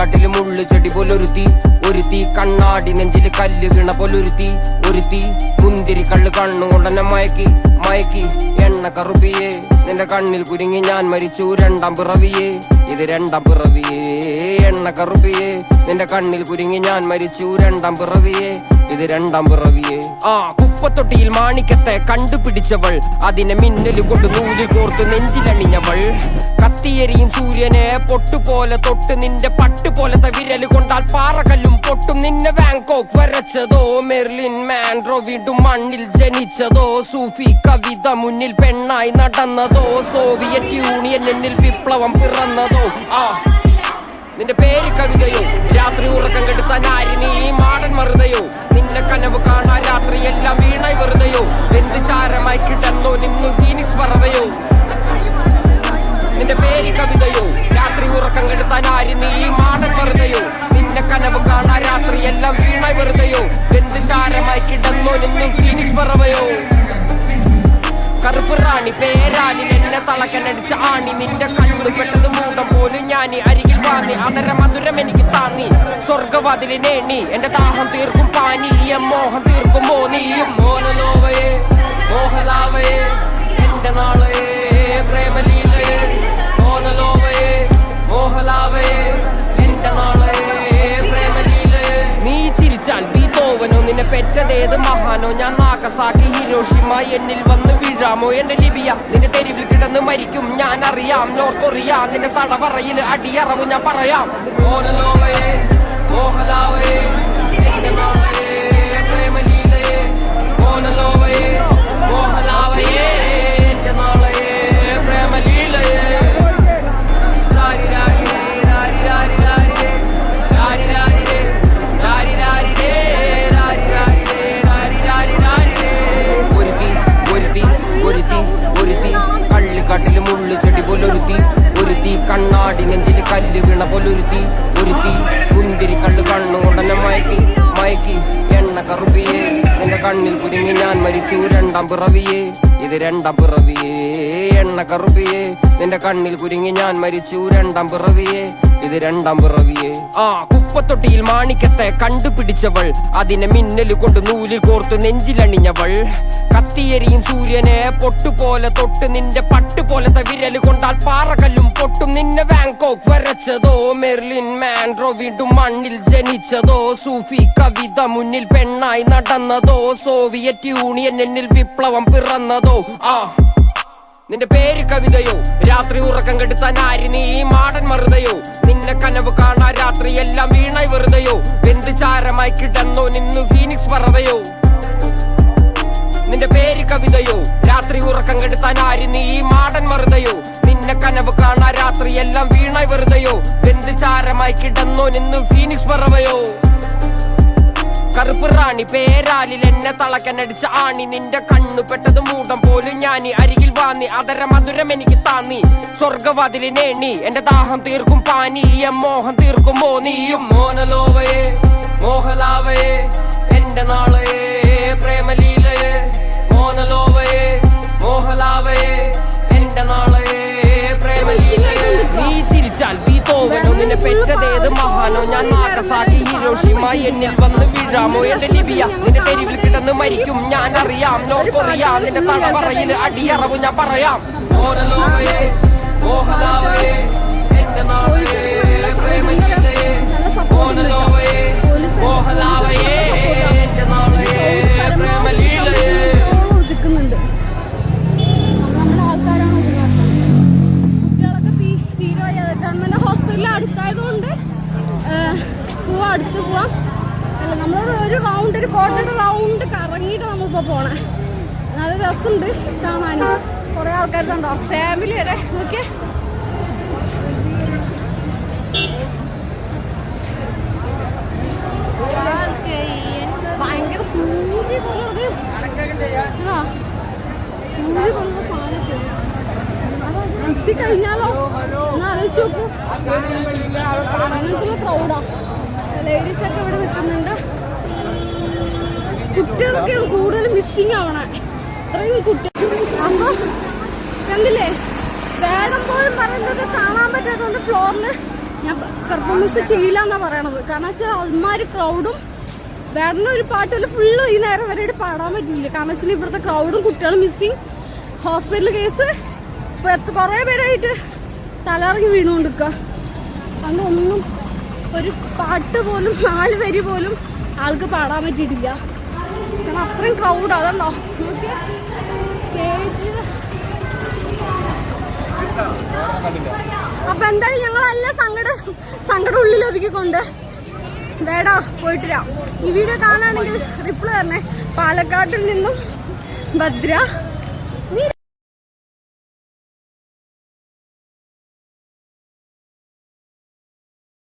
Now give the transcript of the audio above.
കള്ളിക്കാട്ടില് മുള്ളു ചെടി പോലൊരുത്തി, ഒരുത്തി കണ്ണാടി നെഞ്ചില് കല്ല് വീണ പോലൊരുത്തി, ഒരുത്തി മുന്തിരി കള്ള് കണ്ണുകൊണ്ടെന്നെ മയക്കി മയക്കി. എണ്ണ കറുപ്പിയേ നിന്റെ കണ്ണിൽ കുരുങ്ങി ഞാൻ മരിച്ചു രണ്ടാം പിറവിയേ, ഇത് രണ്ടാം പിറവിയേ. എണ്ണ കറുപ്പിയേ നിന്റെ കണ്ണിൽ കുരുങ്ങി ഞാൻ മരിച്ചു രണ്ടാം പിറവിയേ, ഇത് രണ്ടാം പിറവിയേ. കുപ്പത്തൊട്ടിയിൽ മാണിക്കത്തെ കണ്ടുപിടിച്ചവൾ, അതിനെ മിന്നല് കൊണ്ട് നൂല് കോർത്ത് നെഞ്ചിലണിഞ്ഞവൾ. കത്തിയെരിയും സൂര്യനെ പൊട്ടുപോലെ തൊട്ട് നിന്റെ പട്ടുപോലത്തെ വിരല് കൊണ്ടാൽ പാറകല്ലും പൊട്ടും. നിന്നെ ബാങ്കോക്ക് വരച്ചതോ മെർലിൻ മാൻഡ്രോ, വീണ്ടും മണ്ണിൽ ജനിച്ചതോ സൂഫി കവിത മുന്നിൽ പെണ്ണായി നടന്നതോ, സോവിയറ്റ് യൂണിയൻ എന്നിൽ വിപ്ലവം പിറന്നതോ. നിന്റെ പേര് കവിതയോ, രാത്രി ഉറക്കം കെടുത്താൻ ആര് നീ മാടൻ മറുതയോ, നിന്നെ കനവ് കാണാൻ രാത്രി എല്ലാം വീണായി വെറുതെയോ, വെന്ത് ചാരമായി കിടന്നോ നിന്നു ഫീനിക്സ് പറവയോ. നിന്റെ പേര് കവിതയോ, രാത്രി ഉറക്കം കെടുത്താൻ ആര് നീ മാടൻ മറുതയോ, നിന്നെ കനവ് കാണാൻ രാത്രി എല്ലാം വീണായി വെറുതെയോ, വെന്ത് ചാരമായി കിടന്നോ നിന്നു ഫീനിക്സ് പറവയോ. കറുപ്പ് റാണി പേരാലിൽ എന്നെ തളക്കനടിച്ച ആണി, നിന്റെ കണ്ണു പെട്ടത് മൂടം പോലും ഞാനി അരികിൽ വാങ്ങി. അതര മധുരം എനിക്ക് താന്നി സ്വർഗവാതിലിനേണി, എന്റെ ദാഹം തീർക്കും പാനീയം മോഹം തീർക്കുമോ നീയും. മോനലോവയെ മോഹലാവയെ എന്റെ നാളയെ പ്രേമലീലയെ, മോനലോവയെ മോഹലാവയെ എന്റെ നാളയെ പ്രേമലീലയെ. നീ ചിരിച്ചാൽ ബീതോവനോ, നിന്നെ പെറ്റതേത് മഹാനോ, ഞാൻ നാഗസാക്കി ഹിരോഷിമ എന്നിൽ വന്ന് വീഴാമോ. എന്റെ ലിബിയ നിന്റെ തെരുവിൽ കിടന്ന് മരിക്കും ഞാൻ അറിയാം, നോർത്ത് കൊറിയ നിന്റെ തടവറയിൽ അടിയറവ് ഞാൻ പറയാം. മോനലോവയെ മോഹലാവയെ എന്റെ നാളയെ പ്രേമലീലയെ, മോനലോവയെ മോഹലാവയെ എന്റെ നാളയെ പ്രേമലീലയെ. രാരി രാരി രാരി രാരി രാരി രാരി രാരി രാരി രാരി രാരി രാരി രാരി രാരി. ഒരുത്തി ഒരുത്തി ഒരുത്തി ഒരുത്തി കള്ളിക്കാട്ടില് മുള്ളു ചെടി പോലൊരുത്തി, ഒരുത്തി കണ്ണാടി നെഞ്ചില് കല്ല് വീണ പോലൊരുത്തി, ഒരുത്തി മുന്തിരി കള്ള് കണ്ണുകൊണ്ടെന്നെ മയക്കി മയക്കി. എണ്ണ കറുപ്പിയേ നിന്റെ കണ്ണിൽ കുരുങ്ങി ഞാൻ മരിച്ചു രണ്ടാം പിറവിയേ, ഇത് രണ്ടാം പിറവിയേ. എണ്ണ കറുപ്പിയേ നിന്റെ കണ്ണിൽ കുരുങ്ങി ഞാൻ മരിച്ചു രണ്ടാം പിറവിയേ, ഇത് രണ്ടാം പിറവിയേ. കുപ്പത്തൊട്ടിയിൽ മാണിക്കത്തെ കണ്ടുപിടിച്ചവൾ, അതിനെ മിന്നല് കൊണ്ട് നൂലിൽ കോർത്ത് നെഞ്ചിലണിഞ്ഞവൾ. കത്തിയെരിയും സൂര്യനെ പൊട്ടുപോലെ തൊട്ട് നിന്റെ പട്ടുപോലത്തെ വിരല് കൊണ്ടാൽ പാറകല്ലും പൊട്ടും. നിന്നെ ബാങ്കോക്ക് വരച്ചതോ മെർലിൻ മാൻഡ്രോ, വീണ്ടും മണ്ണിൽ ജനിച്ചതോ സൂഫി കവിത മുന്നിൽ പെണ്ണായി നടന്നതോ, സോവിയറ്റ് യൂണിയൻ എന്നിൽ വിപ്ലവം പിറന്നതോ. നിന്റെ പേര് കവിതയോ, രാത്രി ഉറക്കം കെടുത്താൻ ആര് നീ മാടൻ മറുതയോ, നിന്നെ കനവ് കാണാൻ രാത്രി എല്ലാം വീണായി വെറുതെയോ, വെന്ത് ചാരമായി കിടന്നോ നിന്നു ഫീനിക്സ് പറവയോ. നിന്റെ പേര് കവിതയോ, രാത്രി ഉറക്കം കെടുത്താൻ ആര് നീ മാടൻ മറുതയോ, നിന്നെ കനവ് കാണാൻ രാത്രി എല്ലാം വീണായി വെറുതെയോ, വെന്ത് ചാരമായി കിടന്നോ നിന്നു ഫീനിക്സ് പറവയോ. കറുപ്പ് റാണി പേരാലിൽ എന്നെ തളക്കനടിച്ച ആണി, നിന്റെ കണ്ണു പെട്ടത് മൂടം പോലും ഞാനി അരികിൽ വാന്നി. അതര മധുരം എനിക്ക് താന്നി സ്വർഗവാതിലിനേണി, എന്റെ ദാഹം തീർക്കും പാനീയം മോഹം തീർക്കുമോ നീയും. മോനലോവയെ മോഹലാവയെ എന്റെ നാളയെ പ്രേമലീലയെ, മോനലോവയെ മോഹലാവയെ എന്റെ നാളയെ പ്രേമലീലയെ. നീ ചിരിച്ചാൽ ബീതോവനോ, നിന്നെ പെറ്റതേത് മഹാനോ, ഞാൻ നാഗസാക്കി ഹിരോഷിമ എന്നിൽ വന്ന് വീഴാമോ. എന്റെ ലിബിയ നിന്റെ തെരുവിൽ കിടന്ന് മരിക്കും ഞാൻ അറിയാം, നോർത്ത് കൊറിയ നിന്റെ തടവറയിൽ അടിയറവ് ഞാൻ പറയാം. മോനലോവയെ മോഹലാവയെ എന്റെ നാളയെ പ്രേമലീലയെ, മോനലോവയെ മോഹലാവയെ എന്റെ നാളയെ പ്രേമലീലയെ. അടുത്തായതുകൊണ്ട് അടുത്ത് പോവാം. അല്ല നമ്മൾ ഒരു റൗണ്ട്, ഒരു ക്വാർട്ടർ റൗണ്ട് കറങ്ങിയിട്ട് നമ്മളിപ്പോൾ പോണേ. നല്ല രസമുണ്ട് കാണാനും. കുറേ ആൾക്കാരുണ്ടോ, ഫാമിലി വരെ. ഓക്കെ, ഭയങ്കര സൂര്യ പോലുള്ളത്. സൂര്യ പോലുള്ള സാധനമൊക്കെ എത്തിക്കഴിഞ്ഞാലോ ഒന്ന് ആലോചിച്ച് നോക്കൂ. അങ്ങനത്തെ ക്രൗഡാ. ലേഡീസൊക്കെ ഇവിടെ നിൽക്കുന്നുണ്ട്. കുട്ടികളൊക്കെയാണ് കൂടുതൽ മിസ്സിങ് ആവണേ. ഇത്രയും കുട്ടികൾ അപ്പൊ കണ്ടില്ലേ, വേടം പോലും പറയുന്നത് കാണാൻ പറ്റാത്തതുകൊണ്ട് ഫ്ലോറിൽ ഞാൻ പെർഫോമൻസ് ചെയ്യില്ല എന്നാ പറയണത്. കാരണം വെച്ചാൽ അൽമാര് ക്രൗഡും വേറെ ഒരു പാട്ടിൽ ഫുള്ള് ഈ നേരം വരെ പാടാൻ പറ്റില്ല. കാരണം വെച്ചാൽ ഇവിടുത്തെ ക്രൗഡും കുട്ടികളും മിസ്സിങ്, ഹോസ്പിറ്റൽ കേസ്, കുറേ പേരായിട്ട് തലറങ്ങി വീണുകൊണ്ടിരിക്കുക. അതൊന്നും ഒരു പാട്ട് പോലും 4 വരി പോലും ആൾക്ക് പാടാൻ പറ്റിയിട്ടില്ല. കാരണം അത്രയും ക്രൗഡ്. അതുണ്ടോ സ്റ്റേജ്. അപ്പൊ എന്തായാലും ഞങ്ങളെല്ലാം സങ്കടം ഉള്ളിൽ ഒതുക്കിക്കൊണ്ട് വേടാ പോയിട്ടിരാം. ഈ വീഡിയോ കാണാണെങ്കിൽ റിപ്ലൈ തരണേ. പാലക്കാട്ടിൽ നിന്നും ഭദ്ര.